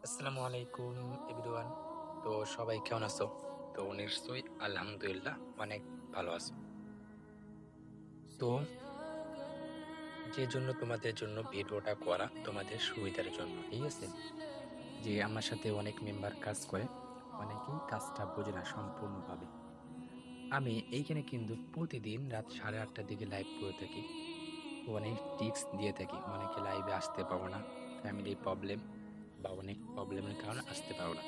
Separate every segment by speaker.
Speaker 1: আসসালামু আলাইকুম এভরিওয়ান। তো সবাই কেমন আছো? তো নিশ্চয়ই আলহামদুলিল্লাহ অনেক ভালো আছো। তো যে জন্য তোমাদের জন্য ভিডিওটা করা তোমাদের সুবিধার জন্য, ঠিক আছে? যে আমার সাথে অনেক মেম্বার কাজ করে, অনেকেই কাজটা বোঝে না সম্পূর্ণভাবে। আমি এইখানে কিন্তু প্রতিদিন রাত 8:30টার দিকে লাইভ করে থাকি। অনেক টিপস দিয়ে থাকি। অনেকে লাইভে আসতে পারো না, ফ্যামিলি প্রবলেম বা অনেক প্রবলেমের কারণে আসতে পারো না।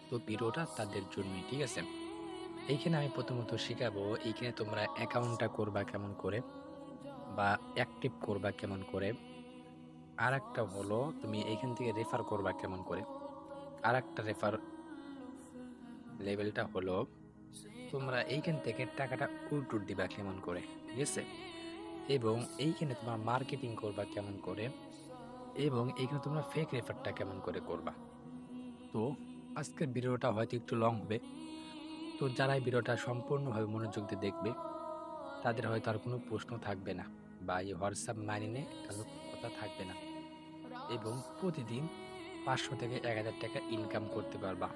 Speaker 1: তো ভিডিওটা তাদের জন্যই, ঠিক আছে? এইখানে আমি প্রথমত শিখাবো এইখানে তোমরা অ্যাকাউন্টটা করবা কেমন করে বা অ্যাক্টিভ করবা কেমন করে। আর একটা হলো তুমি এইখান থেকে রেফার করবা কেমন করে। আর একটা রেফার লেভেলটা হলো তোমরা এইখান থেকে টাকাটা উইথড্র দিবা কেমন করে, ঠিক আছে? এবং এইখানে তোমরা মার্কেটিং করবা কেমন করে, এবং এইখানে তোমরা ফেক রেফারটা কেমন করে করবা। তো আজকের ভিডিওটা হয়তো একটু লং হবে। তো যারা এই ভিডিওটা সম্পূর্ণভাবে মনোযোগ দিয়ে দেখবে তাদের হয়তো আর কোনো প্রশ্ন থাকবে না বা এই হোয়াটসঅ্যাপ মাইনে কারো কথা থাকবে না, এবং প্রতিদিন 500 থেকে 1000 টাকা ইনকাম করতে পারবা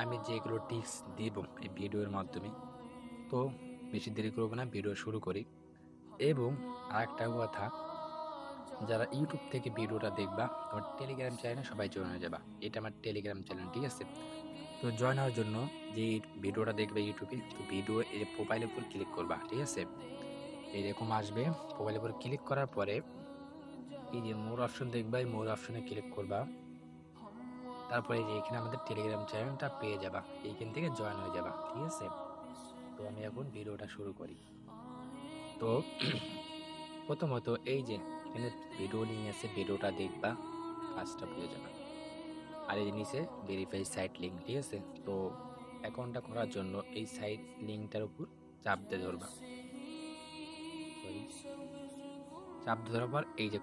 Speaker 1: আমি যেগুলো টিপস দিব এই ভিডিওর মাধ্যমে। তো বেশি দেরি করবো না, ভিডিও শুরু করি। এবং আরেকটা কথা, যারা ইউটিউব থেকে ভিডিওটা দেখবা তোমার টেলিগ্রাম চ্যানেলে সবাই জয়েন হয়ে যাবা। এটা আমার টেলিগ্রাম চ্যানেল, ঠিক আছে? তো জয়েন হওয়ার জন্য যে ভিডিওটা দেখবে ইউটিউবে, তো ভিডিও এই প্রোফাইলের উপর ক্লিক করবা, ঠিক আছে? এরকম আসবে। প্রোফাইলের উপর ক্লিক করার পরে এই যে মোর অপশন দেখবা, এই মোর অপশনে ক্লিক করবা। তারপরে এই যে এখানে আমাদের টেলিগ্রাম চ্যানেলটা পেয়ে যাবা, এইখান থেকে জয়েন হয়ে যাবা, ঠিক আছে? তো আমি এখন ভিডিওটা শুরু করি। তো প্রথমত এই যে এখানে ভিডিও লিঙ্ক আছে, ভিডিওটা দেখবা, কাজটা বুঝে যাবা। আর এই যে নিচে ভেরিফাই সাইট লিঙ্ক, ঠিক আছে? তো অ্যাকাউন্টটা করার জন্য এই সাইট লিঙ্কটার উপর চাপ দিয়ে ধরবা। সরি, চাপ দিয়ে ধরার পর এই যে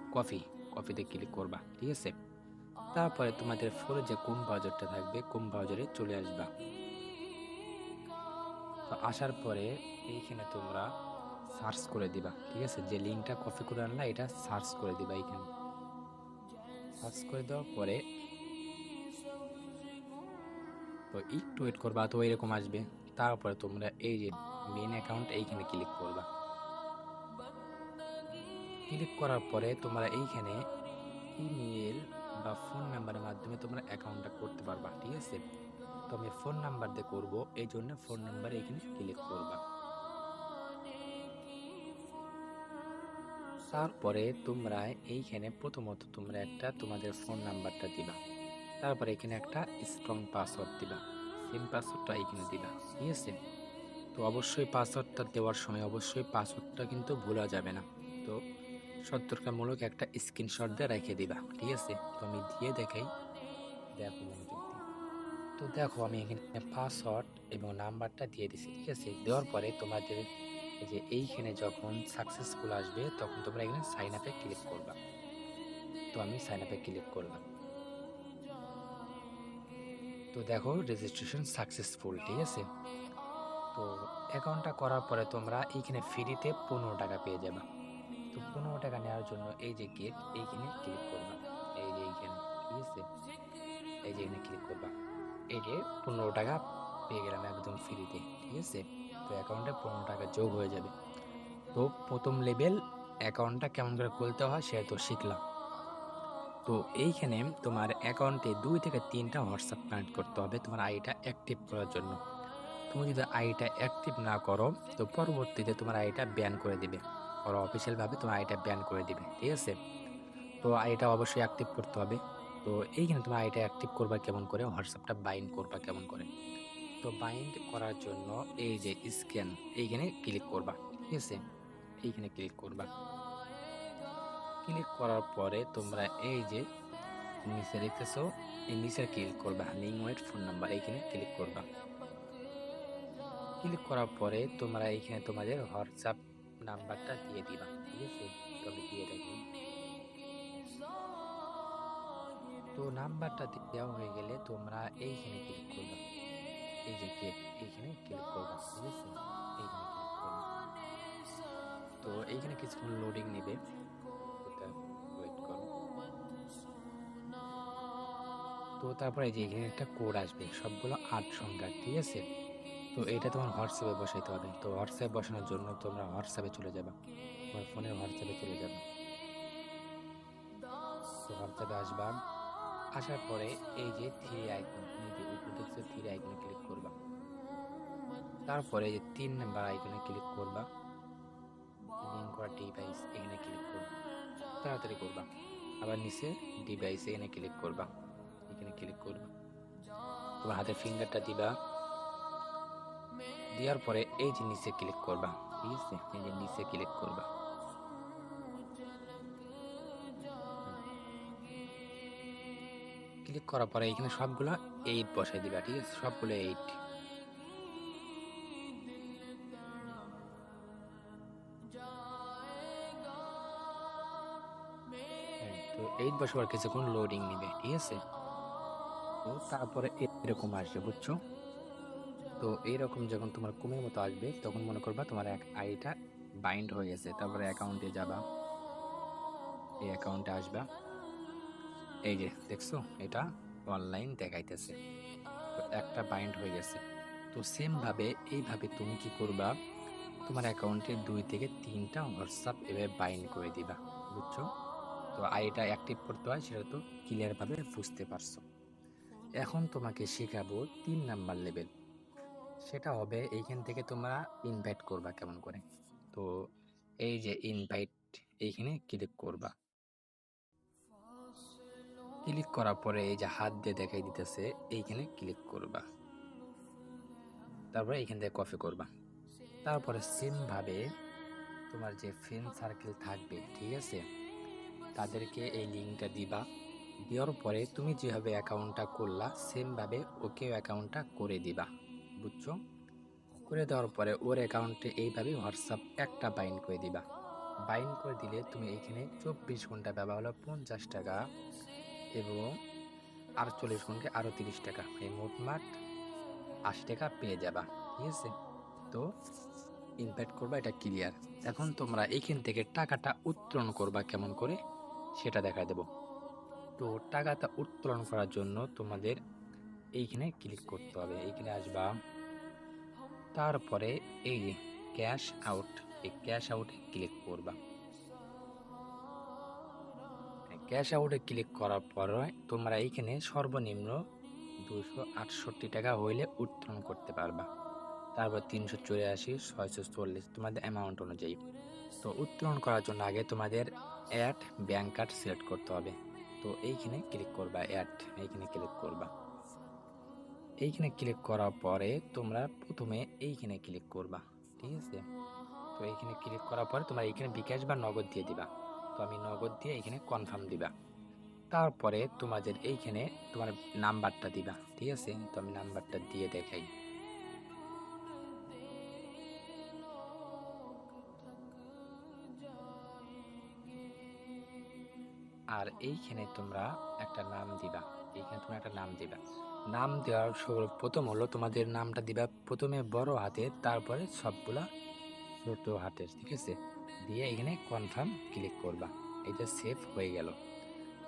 Speaker 1: কপিতে ক্লিক করবা, ঠিক আছে? তারপরে তোমাদের ফোনে যে কোম ব্রাউজারটা থাকবে, কোম ব্রাউজারে চলে আসবা। তো আসার পরে এইখানে তোমরা সার্চ করে দিবা, ঠিক আছে? যে লিঙ্কটা কপি করে আনলা এটা সার্চ করে দিবা। এইখানে সার্চ করে দেওয়ার পরে তো একটু ওয়েট করবা, তো এরকম আসবে। তারপরে তোমরা এই যে মেন অ্যাকাউন্ট এইখানে ক্লিক করবা। ক্লিক করার পরে তোমরা এইখানে ইমেল বা ফোন নাম্বারের মাধ্যমে তোমরা অ্যাকাউন্টটা করতে পারবা, ঠিক আছে? তো আমি ফোন নাম্বার দিয়ে করবো, এই জন্য ফোন নাম্বার এখানে ক্লিক করবা। তারপরে তোমরা এইখানে প্রথমত তোমরা একটা তোমাদের ফোন নাম্বারটা দিবা। তারপরে এখানে একটা স্ট্রং পাসওয়ার্ড দিবা। সেম পাসওয়ার্ডটা এখানে দিবা, ঠিক আছে? তো অবশ্যই পাসওয়ার্ডটা দেওয়ার সময় অবশ্যই পাসওয়ার্ডটা কিন্তু ভোলা যাবে না। তো সতর্কতামূলক একটা স্ক্রিনশট দিয়ে রেখে দিবা, ঠিক আছে? তো আমি দিয়ে দেখাই, দেখো মনোযোগ দিয়ে। তো দেখো আমি এখানে পাসওয়ার্ড এবং নাম্বারটা দিয়ে দিছি, ঠিক আছে? দেওয়ার পরে তোমাদের এই যে এইখানে যখন সাকসেসফুল আসবে তখন তোমরা এখানে সাইন আপে ক্লিক করবা। তো আমি সাইন আপে ক্লিক করলাম। তো দেখো রেজিস্ট্রেশন সাকসেসফুল, ঠিক আছে? তো অ্যাকাউন্টটা করার পরে তোমরা এইখানে ফ্রিতে 15 টাকা পেয়ে যাবা। তো 15 টাকা নেওয়ার জন্য এই যে গেট এইখানে ক্লিক করবা। এই যে এইখানে, ঠিক আছে? এই যে এখানে ক্লিক করবা। এই যে 15 টাকা পেয়ে গেলাম একদম ফ্রিতে, ঠিক আছে? তো অ্যাকাউন্টে 15 টাকা যোগ হয়ে যাবে। তো প্রথম লেভেল অ্যাকাউন্টটা কেমন করে খুলতে হয় সেটা তো শিখলাম। তো এইখানে তোমার অ্যাকাউন্টে 2 থেকে 3টা হোয়াটসঅ্যাপ কানেক্ট করতে হবে তোমার আইডিটা অ্যাক্টিভ করার জন্য। তুমি যদি আইডিটা অ্যাক্টিভ না করো তো পরবর্তীতে তোমার আইডিটা ব্যান করে দিবে। ওরা অফিসিয়ালভাবে তোমার আইডিটা ব্যান করে দিবে, ঠিক আছে? তো আইডিটা অবশ্যই অ্যাক্টিভ করতে হবে। তো এইখানে তোমার আইডিটা অ্যাক্টিভ করবা কেমন করে, হোয়াটসঅ্যাপটা বাইন্ড করবা কেমন করে। তো বাইন্ড করার জন্য এই যে স্ক্যান এইখানে ক্লিক করবা, ঠিক আছে? এইখানে ক্লিক করবা। ক্লিক করার পরে তোমরা এই যে নিচে দেখতেছো, এই নিচে ক্লিক করবা, লিঙ্ক ওয়েট ফোন নাম্বার এইখানে ক্লিক করবা। ক্লিক করার পরে তোমরা এইখানে তোমাদের হোয়াটসঅ্যাপ নাম্বারটা দিয়ে দিবা, ঠিক আছে? তো আমি দিয়ে রাখি। তো নাম্বারটা দেওয়া হয়ে গেলে তোমরা এইখানে ক্লিক করবা। এই যে গেট এইখানে ক্লিক করবা, ঠিক আছে? এইখানে ক্লিক করবা। তো এইখানে কিছুক্ষণ লোডিং নেবে, ওটা ওয়েট করো। তো তারপরে এই যে এখানে একটা কোড আসবে, সবগুলো ৮ সংখ্যার, ঠিক আছে? তো এটা তোমার হোয়াটসঅ্যাপে বসাইতে হবে। তো হোয়াটসঅ্যাপ বসানোর জন্য তোমরা হোয়াটসঅ্যাপে চলে যাবা, তোমার ফোনের হোয়াটসঅ্যাপে চলে যাবা। তো হোয়াটসঅ্যাপে আসবা, আসার পরে এই যে থ্রি আইকন, এই যে উপরে দেখছো থ্রি আইকনে ক্লিক করবা। তারপরে এই যে ৩ নাম্বার আইকনে ক্লিক করবা, লিঙ্ক করা ডিভাইস এখানে ক্লিক করবা, তাড়াতাড়ি করবা। আবার নিচে ডিভাইস এখানে ক্লিক করবা, এখানে ক্লিক করবা। তোমার হাতের ফিঙ্গারটা দিবা, দেওয়ার পরে এই যে নিচে ক্লিক করবা, ঠিক আছে? এই যে নিচে ক্লিক করবা। ক্লিক করার পরে এখানে সবগুলা 8 বসাই দিবা, ঠিক আছে? সবগুলো 8। তো 8 বসাবার কিছুক্ষণ লোডিং নিবে, ঠিক আছে? তো তারপরে এরকম আসবে, বুঝছো? তো এইরকম যখন তোমার কমের মতো আসবে তখন মনে করবা তোমার এক আইডিটা বাইন্ড হয়ে গেছে। তারপরে অ্যাকাউন্টে যাবা, এই অ্যাকাউন্টে আসবা, এই যে দেখছো এটা অনলাইন দেখাইতেছে, তো একটা বাইন্ড হয়ে গেছে। তো সেম ভাবে এইভাবে তুমি কি করবা, তোমার অ্যাকাউন্টে 2 থেকে 3টা হোয়াটসঅ্যাপ এভাবে বাইন্ড করে দিবা, বুঝছো? তো আইডিটা অ্যাক্টিভ করতে হয় সেটা তো ক্লিয়ার ভাবে বুঝতে পারছো। এখন তোমাকে শেখাবো 3 নাম্বার লেভেল। সেটা হবে এইখান থেকে তোমরা ইনভাইট করবা কেমন করে। তো এই যে ইনভাইট, এইখানে ক্লিক করবা। ক্লিক করার পরে এই যে হাত দিয়ে দেখাই দিতেছে, এইখানে ক্লিক করবা। তারপরে এইখান থেকে কপি করবা। তারপরে সেম ভাবে তোমার যে ফ্রেন্ড সার্কেল থাকবে, ঠিক আছে, তাদেরকে এই লিঙ্কটা দিবা। দেওয়ার পরে তুমি যেভাবে অ্যাকাউন্টটা করলা সেম ভাবে ওকেও অ্যাকাউন্টটা করে দিবা, বুঝছো? করে দেওয়ার পরে ওর অ্যাকাউন্টে এইভাবে হোয়াটসঅ্যাপ একটা বাইন্ড করে দিবা। বাইন্ড করে দিলে তুমি এইখানে 24 ঘন্টা ব্যবহার হলো 50 টাকা এবং 48 ঘন্টায় আরও 30 টাকা, এই মোটমাট 80 টাকা পেয়ে যাবা, ঠিক আছে? তো ইনভাইট করবা, এটা ক্লিয়ার। এখন তোমরা এইখান থেকে টাকাটা উত্তোলন করবা কেমন করে সেটা দেখা দেব। তো টাকাটা উত্তোলন করার জন্য তোমাদের এইখানে ক্লিক করতে হবে, এইখানে আসবা। তারপরে এই যে ক্যাশ আউট, এই ক্যাশ আউটে ক্লিক করবা। ক্যাশ আউটে ক্লিক করার পরে তোমরা এইখানে সর্বনিম্ন 268 টাকা হইলে উত্তোলন করতে পারবা। তারপর 384, 640 তোমাদের অ্যামাউন্ট অনুযায়ী। তো উত্তোলন করার জন্য আগে তোমাদের অ্যাড ব্যাংক কার্ড সিলেক্ট করতে হবে। তো এইখানে ক্লিক করবা, অ্যাড এইখানে ক্লিক করবা। এইখানে ক্লিক করার পরে তোমরা প্রথমে এইখানে ক্লিক করবা, ঠিক আছে? তো এইখানে ক্লিক করার পরে তোমরা এইখানে বিকাশ বা নগদ দিয়ে দিবা। তো আমি নগদ দিয়ে এইখানে কনফার্ম দিবা। তারপরে তোমাদের এইখানে তোমার নাম্বারটা দিবা, ঠিক আছে? তো আমি নাম্বারটা দিয়ে দেখাই। আর এইখানে তোমরা একটা নাম দিবা, এইখানে তোমরা একটা নাম দিবা। নাম দেওয়ার প্রথম হলো তোমাদের নামটা দিবা প্রথমে বড় হাতের, তারপরে সবগুলা ছোট হাতের, ঠিক আছে? দিয়ে এখানে কনফার্ম ক্লিক করবা, এটা সেভ হয়ে গেল।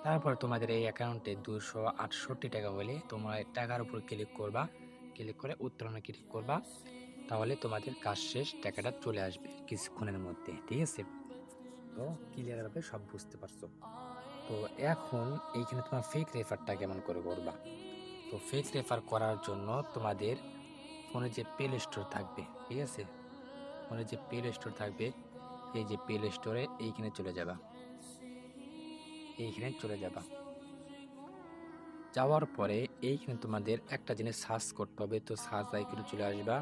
Speaker 1: তারপর তোমাদের এই অ্যাকাউন্টে 268 টাকা হলে তোমরা টাকার উপর ক্লিক করবা, ক্লিক করে উত্তোলনে ক্লিক করবা। তাহলে তোমাদের কাজ শেষ, টাকাটা চলে আসবে কিছুক্ষণের মধ্যে, ঠিক আছে? তো ক্লিয়ারভাবে সব বুঝতে পারছো। তো এখন এইখানে তোমার ফেক রেফারটা কেমন করে করবা। তো ফেক রেফার করার জন্য তোমাদের ফোনে যে প্লে স্টোর থাকবে, ঠিক আছে, ফোনে যে প্লে স্টোর থাকবে, এই যে প্লে স্টোরে এইখানে চলে যাবা, এইখানে চলে যাবা। যাওয়ার পরে এইখানে তোমাদের একটা জিনিস সার্চ করতে হবে। তো সার্চ আইকনে চলে আসবা,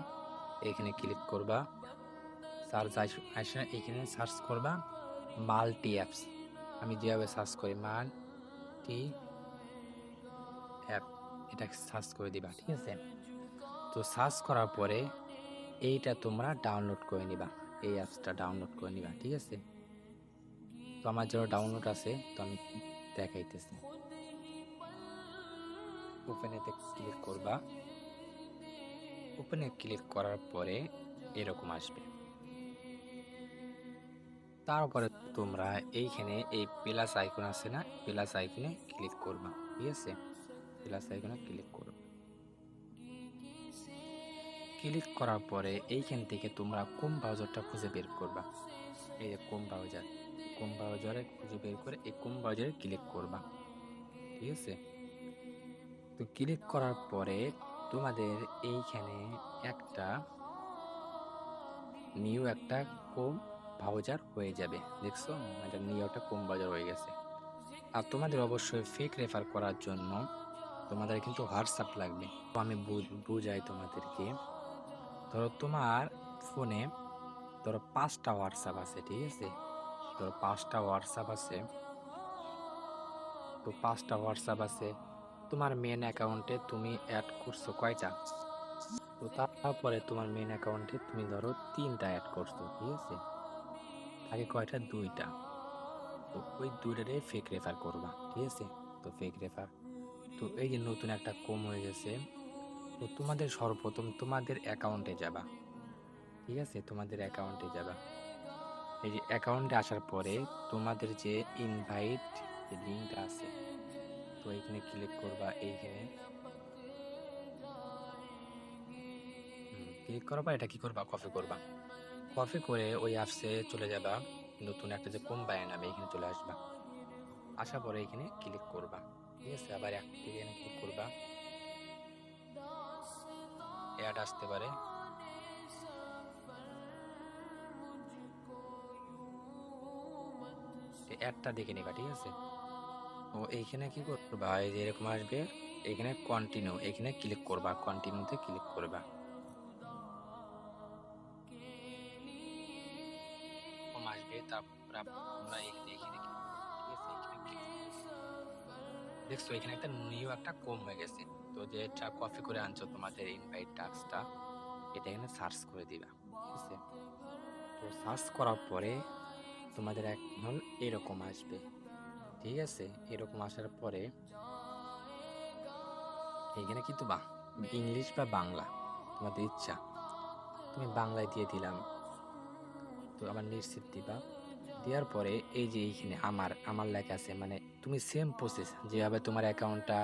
Speaker 1: এইখানে ক্লিক করবা। সার্চ আসে, এইখানে সার্চ করবা মাল্টি অ্যাপস। আমি যেভাবে সার্চ করি মাল্টি অ্যাপ, এটা সার্চ করে দিবা, ঠিক আছে? তো সার্চ করার পরে এইটা তোমরা ডাউনলোড করে নিবা, এই অ্যাপসটা ডাউনলোড করে নিবা, ঠিক আছে? তো আমার যেন ডাউনলোড আছে, তো আমি দেখাইতেছি। ওপেনেতে ক্লিক করবা। ওপেনে ক্লিক করার পরে এরকম আসবে। তারপরে তোমরা এইখানে এই প্লাস আইকন আছে না, প্লাস আইকনে ক্লিক করবা, ঠিক আছে? প্লাস আইকনে ক্লিক করো। ক্লিক করার পরে এইখান থেকে তোমরা ক্রোম ব্রাউজারটা খুঁজে বের করবা। এই যে ক্রোম ব্রাউজারে খুঁজে বের করে এই ক্রোম ব্রাউজারে ক্লিক করবা। ঠিক আছে, তো ক্লিক করার পরে তোমাদের এইখানে একটা নিউ একটা ক্রোম ব্রাউজার হয়ে যাবে। দেখছো, এটা নিউ একটা ক্রোম ব্রাউজার হয়ে গেছে। আর তোমাদের অবশ্যই ফেক রেফার করার জন্য তোমাদের কিন্তু হোয়াটসঅ্যাপ লাগবে। তো আমি বুঝাই তোমাদেরকে। ধরো তোমার ফোনে ধরো 5টা হোয়াটসঅ্যাপ আছে, ঠিক আছে, ধরো 5টা হোয়াটসঅ্যাপ আছে। তো 5টা হোয়াটসঅ্যাপ আছে, তোমার মেন অ্যাকাউন্টে তুমি অ্যাড করছো কয়টা? তো তারপরে তোমার মেন অ্যাকাউন্টে তুমি ধরো 3টা অ্যাড করছো, ঠিক আছে, আগে কয়টা? 2টা। তো ওই 2টারে ফেক রেফার করবা, ঠিক আছে। তো ফেক রেফার, তো এই যে নতুন একটা কম হয়ে গেছে। তো তোমাদের সর্বপ্রথম তোমাদের অ্যাকাউন্টে যাবা, ঠিক আছে, তোমাদের অ্যাকাউন্টে যাবা। এই যে অ্যাকাউন্টে আসার পরে তোমাদের যে ইনভাইট যে লিঙ্কটা আছে, তো এইখানে ক্লিক করবা। এইখানে ক্লিক করার পর এটা কি করবা? কপি করবা। কপি করে ওই অ্যাপসে চলে যাবা। নতুন একটা যে কোম্পানি নামে এখানে চলে আসবা। আসার পরে এখানে ক্লিক করবা, ঠিক আছে। আবার এখানে ক্লিক করবা, অ্যাড আসতে পারে। অ্যাডটা দেখে নিবা, ঠিক আছে। তো এইখানে কি করবা? এই যে এরকম আসবে, এখানে কন্টিনিউ, এখানে ক্লিক করবা, কন্টিনিউতে ক্লিক করবা। আসবে, তারপর আমরা এখানে এখানে ঠিক আছে, এখানে ক্লিক দেখছো এখানে একটা নিউ একটা কম হয়ে গেছে। তো যেটা কপি করে আনছো তোমাদের ইনভাইট টাস্কটা, এটা এখানে সার্চ করে দিবা, ঠিক আছে। তো সার্চ করার পরে তোমাদের এখন এরকম আসবে, ঠিক আছে। এরকম আসার পরে এখানে কিন্তু ইংলিশ বা বাংলা তোমাদের ইচ্ছা, তুমি বাংলায় দিয়ে দিলাম। তো আমার নিশ্চিত দিবা। দেওয়ার পরে এই যে এইখানে আমার লেখা আছে, মানে তুমি সেম প্রসেস যেভাবে তোমার অ্যাকাউন্টটা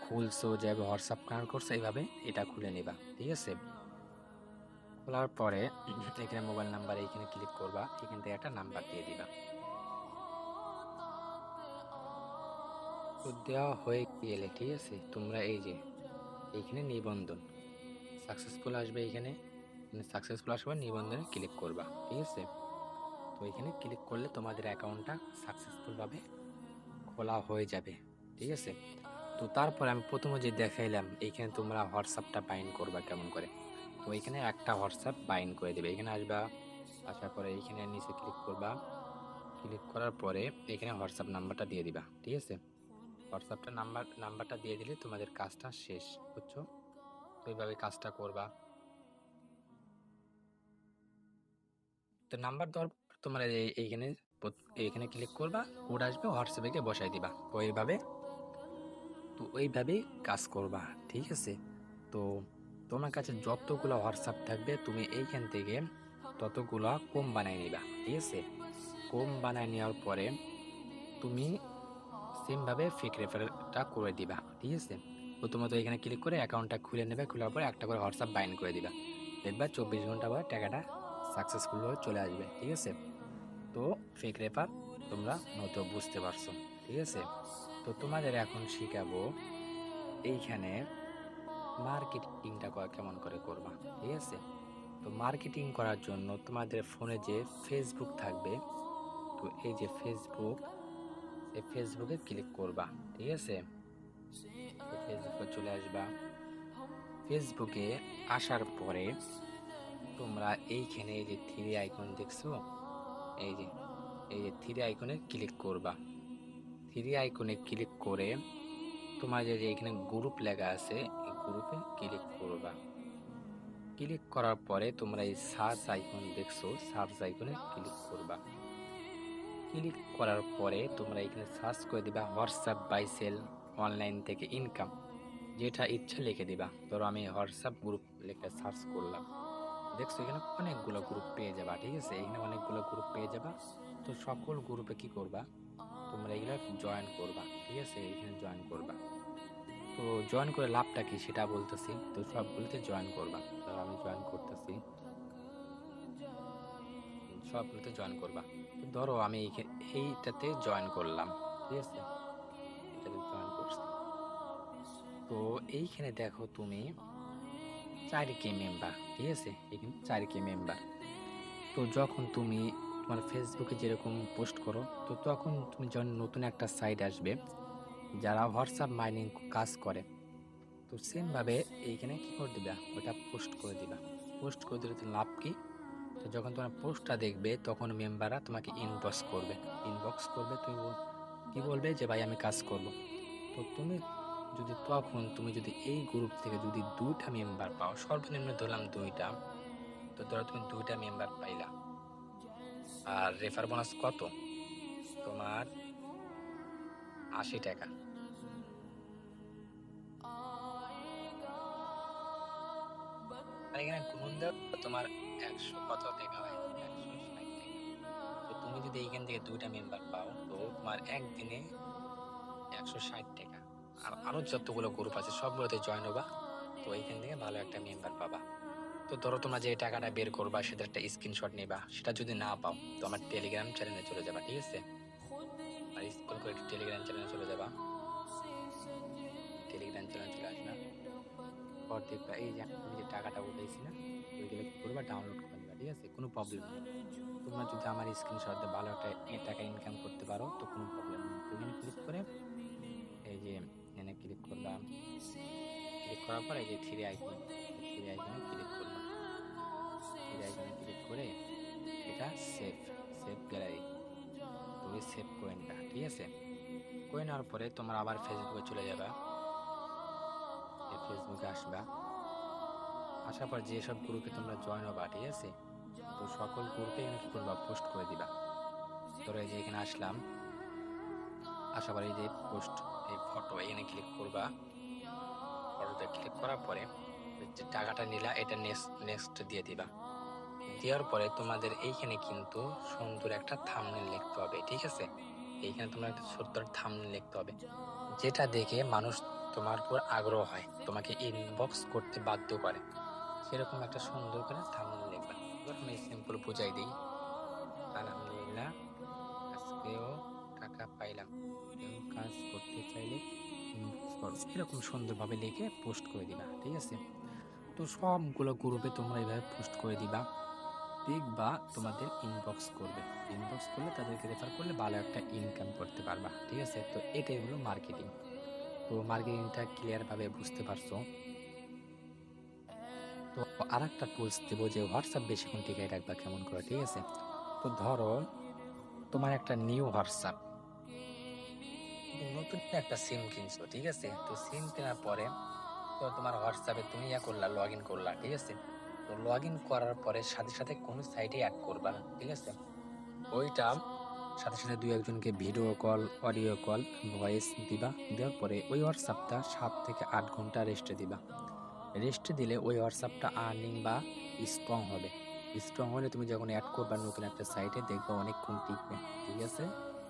Speaker 1: খুলছো, যেভাবে হোয়াটসঅ্যাপ কানেক্ট করছো, এইভাবে এটা খুলে নিবা, ঠিক আছে। খোলার পরে এখানে মোবাইল নাম্বার এইখানে ক্লিক করবা, এখান থেকে একটা নাম্বার দিয়ে দিবা। তো দেওয়া হয়ে গেলে, ঠিক আছে, তোমরা এই যে এইখানে নিবন্ধন সাকসেসফুল আসবে, এখানে সাকসেসফুল আসবে, নিবন্ধনে ক্লিক করবা, ঠিক আছে। তো এখানে ক্লিক করলে তোমাদের অ্যাকাউন্টটা সাকসেসফুলভাবে খোলা হয়ে যাবে, ঠিক আছে। তো তারপর আমি প্রথমে যে দেখাইলাম এইখানে তোমরা হোয়াটসঅ্যাপটা বাইন্ড করবা কেমন করে। তো এইখানে একটা হোয়াটসঅ্যাপ বাইন্ড করে দেবে, এখানে আসবা। আসার পরে এইখানে নিচে ক্লিক করবা, ক্লিক করার পরে এখানে হোয়াটসঅ্যাপ নাম্বারটা দিয়ে দিবা, ঠিক আছে। হোয়াটসঅ্যাপটা নাম্বারটা দিয়ে দিলে তোমাদের কাজটা শেষ, বুঝছো। তো এইভাবে কাজটা করবা। তো নাম্বার দেওয়ার তোমরা এইখানে এইখানে ক্লিক করবা, কোড আসবে, হোয়াটসঅ্যাপে গিয়ে বসাই দিবা। তো এইভাবেই কাজ করবা, ঠিক আছে। তো তোমার কাছে যতগুলো হোয়াটসঅ্যাপ থাকবে তুমি এইখান থেকে ততগুলো কম বানাই নিবা, ঠিক আছে। কম বানাই নেওয়ার পরে তুমি সেমভাবে ফেক রেফারটা করে দিবা, ঠিক আছে। প্রথমত এখানে ক্লিক করে অ্যাকাউন্টটা খুলে নেবে, খোলার পরে একটা করে হোয়াটসঅ্যাপ বাইন্ড করে দিবা। দেখবা 24 ঘন্টা পরে টাকাটা সাকসেসফুলভাবে চলে আসবে, ঠিক আছে। তো ফেক রেফার তোমরা হয়তো বুঝতে পারছো, ঠিক আছে। তো তোমাদের এখন শিখাবো এইখানে মার্কেটিংটা কেমন করে করবা, ঠিক আছে। তো মার্কেটিং করার জন্য তোমাদের ফোনে যে ফেসবুক থাকবে, তো এই যে ফেসবুক, এই ফেসবুকে ক্লিক করবা, ঠিক আছে। তো ফেসবুকে চলে আসবা। ফেসবুকে আসার পরে তোমরা এইখানে এই যে থ্রি আইকন দেখছো, এই যে থ্রি আইকনে ক্লিক করবা। থ্রি আইকনে ক্লিক করে তোমার যে এখানে গ্রুপ লেখা আছে, এই গ্রুপে ক্লিক করবা। ক্লিক করার পরে তোমরা এই সার্চ আইকন দেখছো, সার্চ আইকনে ক্লিক করবা। ক্লিক করার পরে তোমরা এখানে সার্চ করে দিবা হোয়াটসঅ্যাপ বাই সেল অনলাইন থেকে ইনকাম, যেটা ইচ্ছা লিখে দিবা। ধরো আমি হোয়াটসঅ্যাপ গ্রুপ লিখে সার্চ করলাম, দেখছো এখানে অনেকগুলো গ্রুপ পেয়ে যাবা, ঠিক আছে। এখানে অনেকগুলো গ্রুপ পেয়ে যাবা। তো সকল গ্রুপে কি করবা, তোমরা এগুলো জয়েন করবা, ঠিক আছে, এখানে জয়েন করবা। তো জয়েন করে লাভটা কি সেটা বলতেছি। তো সবগুলোতে জয়েন করবা। ধরো আমি জয়েন করতেছি, সবগুলোতে জয়েন করবা। তো ধরো আমি এইটাতে জয়েন করলাম, ঠিক আছে? এটাতে জয়েন করছি। তো এইখানে দেখো তুমি 4K মেম্বার, ঠিক আছে? এখানে 4K মেম্বার। তো যখন তুমি তোমার ফেসবুকে যেরকম পোস্ট করো, তো তখন তুমি যখন নতুন একটা সাইট আসবে যারা হোয়াটসঅ্যাপ মাইনিং কাজ করে, তো সেম ভাবে এইখানে কি করে দিবা, ওটা পোস্ট করে দিবা। পোস্ট করে দিলে তো লাভ কি, তো যখন তোমার পোস্টটা দেখবে তখন মেম্বাররা তোমাকে ইনবক্স করবে, তুমি কি বলবে যে ভাই আমি কাজ করব। তো তুমি যদি এই গ্রুপ থেকে যদি 2টা মেম্বার পাও, সর্বনিম্ন ধরলাম 2টা, তো ধরো তুমি 2টা মেম্বার পাইলা, আর রেফার বোনাস কত তোমার, 80 টাকা। আর এখানে গুণন দেওয়া তোমার 100 কত টাকা হয়, 160 টাকা। তো তুমি যদি এইখান থেকে 2টা মেম্বার পাও, তো তোমার একদিনে 160 টাকা। আর আরো যতগুলো গ্রুপ আছে সবগুলোতে জয়েন হবা, তো এইখান থেকে ভালো একটা মেম্বার পাবা। তো ধরো তোমরা যে টাকাটা বের করবা সেটা একটা স্ক্রিনশট নিবা, সেটা যদি না পাও তো আমার টেলিগ্রাম চ্যানেলে চলে যাবা, ঠিক আছে? আর স্কুল করে টেলিগ্রাম চ্যানেলে চলে যাবা, টেলিগ্রাম চ্যানেলে চলে আসবা, পর দেখবা এই যে আমি যে টাকাটা উঠাইছি না, ওইগুলো কি করবা, ডাউনলোড করে নিবা, ঠিক আছে? কোনো প্রবলেম নেই। তোমরা যদি আমার স্ক্রিনশট দিয়ে ভালো একটা টাকা ইনকাম করতে পারো তো কোনো প্রবলেম নেই। তো এখানে ক্লিক করে এই যে এখানে ক্লিক করলাম, ক্লিক করার পর এই যে থ্রি আইকনে ক্লিক করলাম, থ্রি আইকনে ক্লিক করে এটা সেভ গ্যালারি, তো এই সেভ কয়েনটা, ঠিক আছে? কয়েন নেওয়ার পরে তোমার আবার ফেসবুকে চলে যাবা, এই ফেসবুকে আসবা, আসার পর যেসব গ্রুপে তোমরা জয়েন হবা, ঠিক আছে? তো সকল গ্রুপে এখানে কি করবা, পোস্ট করে দিবা। ধরো এই যে এখানে আসলাম, আসার পর এই যে পোস্ট, এই ফটো এখানে ক্লিক করবা, ফটোতে ক্লিক করার পরে যে টাকাটা নিলা এটা নেক্সট দিয়ে দিবা। দেওয়ার পরে তোমাদের এইখানে কিন্তু সুন্দর একটা থাম্বনেল লিখতে হবে, ঠিক আছে? এইখানে তোমার একটা সুন্দর থাম্বনেল লিখতে হবে, যেটা দেখে মানুষ তোমার উপর আগ্রহ হয়, তোমাকে ইনবক্স করতে বাধ্য করে, সেরকম একটা সুন্দর করে থাম্বনেল লিখবা। এবার আমি সিম্পল বুঝাই দিই, আলহামদুলিল্লাহ আজকেও টাকা পাইলাম, কেউ কাজ করতে চাইলে ইনবক্স করো, এরকম সুন্দরভাবে লিখে পোস্ট করে দিবা, ঠিক আছে? তো সবগুলো গ্রুপে তোমরা এইভাবে পোস্ট করে দিবা, দেখবা তোমাদের ইনবক্স করলে তাদেরকে রেফার করলে ভালো একটা ইনকাম করতে পারবা, ঠিক আছে? তো এটাই হলো মার্কেটিং। তো মার্কেটিংটা ক্লিয়ার ভাবে বুঝতে পারছো? তো আর একটা টুলস দেবো যে হোয়াটসঅ্যাপ বেশিক্ষণ টিকায় রাখবা কেমন করে, ঠিক আছে? তো ধরো তোমার একটা নিউ হোয়াটসঅ্যাপ, নতুন একটা সিম কিনছো, ঠিক আছে? তো সিম কেনার পরে তো তোমার হোয়াটসঅ্যাপে তুমি করলা, লগ ইন করলা, ঠিক আছে? তো লগ ইন করার পরে সাথে সাথে কোনো সাইটে অ্যাড করবা না, ঠিক আছে? ওইটা সাথে সাথে 2-1জনকে video call, audio call, voice দিবা। দেওয়ার পরে ওই হোয়াটসঅ্যাপটা 7 থেকে 8 ঘন্টা রেস্টে দিবা। রেস্টে দিলে ওই হোয়াটসঅ্যাপটা আর্নিং বা স্ট্রং হবে। স্ট্রং হলে তুমি যখন অ্যাড করবা নতুন একটা সাইটে, দেখবা অনেকক্ষণ টিকবে, ঠিক আছে?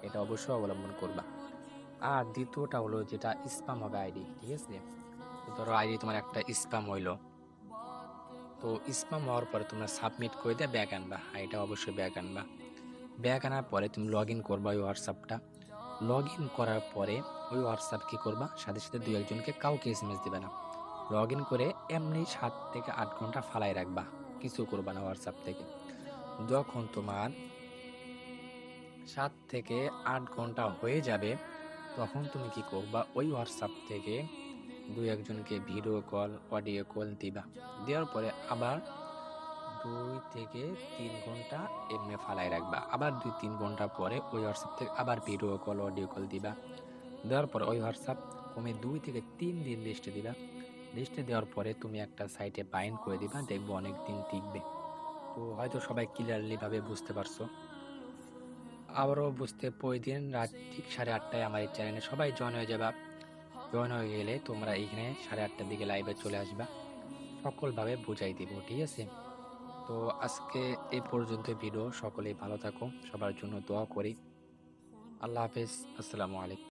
Speaker 1: এটা অবশ্যই অবলম্বন করবা। আর দ্বিতীয়টা হলো যেটা স্প্যাম হবে আইডি, ঠিক আছে? তো ধরো আইডি তোমার একটা স্প্যাম হইলো, তো স্প্যাম হওয়ার পরে তোমরা সাবমিট করে দিয়ে ব্যাক আনবা, আইডিটা অবশ্যই ব্যাক আনবা। ব্যাক আনার পরে তুমি লগ ইন করবা ওই হোয়াটসঅ্যাপটা। লগ ইন করার পরে ওই হোয়াটসঅ্যাপ কি করবা, সাথে সাথে 2-1জনকে কাউকে এসএমএস দিবে না। লগ ইন করে এমনি 7 থেকে 8 ঘন্টা ফালাই রাখবা, কিছু করবা না হোয়াটসঅ্যাপ থেকে। যখন তোমার 7 থেকে 8 ঘন্টা হয়ে যাবে, তখন তুমি কি করবা, ওই হোয়াটসঅ্যাপ থেকে 2-1জনকে ভিডিও কল, অডিও কল দিবা। দেওয়ার পরে আবার 2 থেকে 3 ঘন্টা এমনি ফালাই রাখবা, আবার 2-3 ঘন্টা পরে ওই হোয়াটসঅ্যাপ থেকে আবার ভিডিও কল, অডিও কল দিবা। দেওয়ার পরে ওই হোয়াটসঅ্যাপ তুমি 2 থেকে 3 দিন রেস্টে দিবা। রেস্টে দেওয়ার পরে তুমি একটা সাইটে বাইন্ড করে দিবা, দেখবো অনেক দিন টিকবে। তো হয়তো সবাই ক্লিয়ারলি ভাবে বুঝতে পারছো। আবারও বুঝতে প্রতিদিন রাত ঠিক 8:30টায় আমার এই চ্যানেলে সবাই জয়েন হয়ে যাবা। জয়েন হয়ে গেলে তোমরা এইখানে 8:30টার দিকে লাইভে চলে আসবা, সকলভাবে বুঝাই দিব, ঠিক আছে? তো আজকে এই পর্যন্ত ভিডিও, সকলেই ভালো থাকো, সবার জন্য দোয়া করি। আল্লাহ হাফেজ, আসসালামু আলাইকুম।